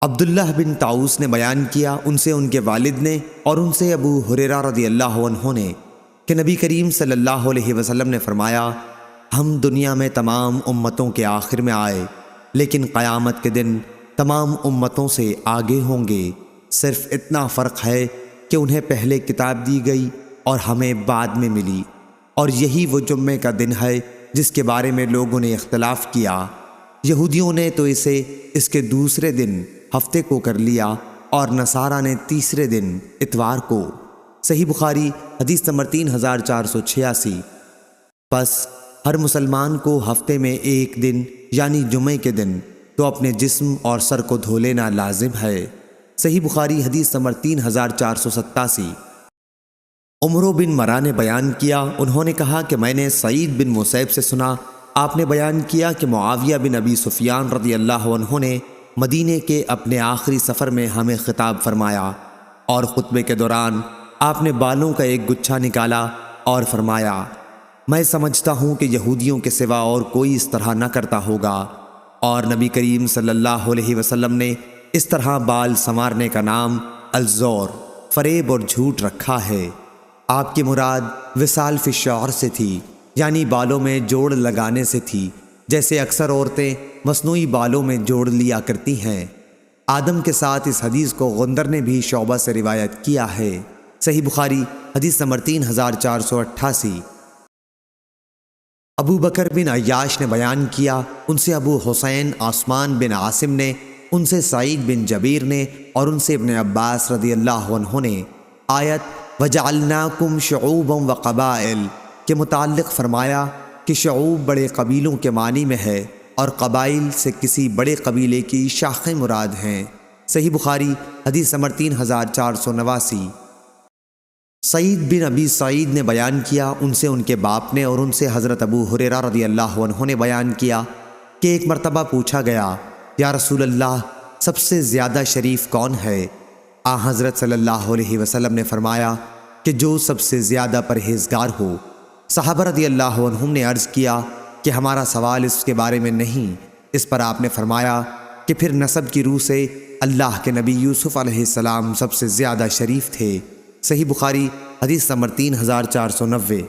عبداللہ بن طاؤس نے بیان کیا، ان سے ان کے والد نے اور ان سے ابو ہریرہ رضی اللہ عنہ نے کہ نبی کریم صلی اللہ علیہ وسلم نے فرمایا، ہم دنیا میں تمام امتوں کے آخر میں آئے، لیکن قیامت کے دن تمام امتوں سے آگے ہوں گے، صرف اتنا فرق ہے کہ انہیں پہلے کتاب دی گئی اور ہمیں بعد میں ملی، اور یہی وہ جمعے کا دن ہے جس کے بارے میں لوگوں نے اختلاف کیا۔ یہودیوں نے تو اسے اس کے دوسرے دن ہفتے کو کر لیا اور نصارہ نے تیسرے دن اتوار کو۔ صحیح بخاری حدیث نمبر 3486۔ پس ہر مسلمان کو ہفتے میں ایک دن یعنی جمعے کے دن تو اپنے جسم اور سر کو دھو لینا لازم ہے۔ صحیح بخاری حدیث نمبر 3487۔ عمرو بن مرہ نے بیان کیا، انہوں نے کہا کہ میں نے سعید بن مسیب سے سنا، آپ نے بیان کیا کہ معاویہ بن ابی سفیان رضی اللہ عنہ نے مدینے کے اپنے آخری سفر میں ہمیں خطاب فرمایا، اور خطبے کے دوران آپ نے بالوں کا ایک گچھا نکالا اور فرمایا، میں سمجھتا ہوں کہ یہودیوں کے سوا اور کوئی اس طرح نہ کرتا ہوگا، اور نبی کریم صلی اللہ علیہ وسلم نے اس طرح بال سنوارنے کا نام الزور، فریب اور جھوٹ رکھا ہے۔ آپ کی مراد وصال فی الشعر سے تھی، یعنی بالوں میں جوڑ لگانے سے تھی، جیسے اکثر عورتیں مصنوعی بالوں میں جوڑ لیا کرتی ہیں۔ آدم کے ساتھ اس حدیث کو غندر نے بھی شعبہ سے روایت کیا ہے۔ صحیح بخاری حدیث نمبر 3488۔ ابو بکر بن عیاش نے بیان کیا، ان سے ابو حسین عثمان بن عاصم نے، ان سے سعید بن جبیر نے اور ان سے ابن عباس رضی اللہ عنہ نے آیت وَجَعَلْنَاكُمْ شُعُوبًا وَقَبَائِلَ کے متعلق فرمایا کہ شعوب بڑے قبیلوں کے معنی میں ہے اور قبائل سے کسی بڑے قبیلے کی شاخیں مراد ہیں۔ صحیح بخاری حدیث نمبر 3489۔ سعید بن ابی سعید نے بیان کیا، ان سے ان کے باپ نے اور ان سے حضرت ابو ہریرہ رضی اللہ عنہ نے بیان کیا کہ ایک مرتبہ پوچھا گیا، یا رسول اللہ، سب سے زیادہ شریف کون ہے؟ آن حضرت صلی اللہ علیہ وسلم نے فرمایا کہ جو سب سے زیادہ پرہیزگار ہو۔ صحابہ رضی اللہ عنہم نے عرض کیا کہ ہمارا سوال اس کے بارے میں نہیں۔ اس پر آپ نے فرمایا کہ پھر نسب کی روح سے اللہ کے نبی یوسف علیہ السلام سب سے زیادہ شریف تھے۔ صحیح بخاری حدیث نمبر 3490۔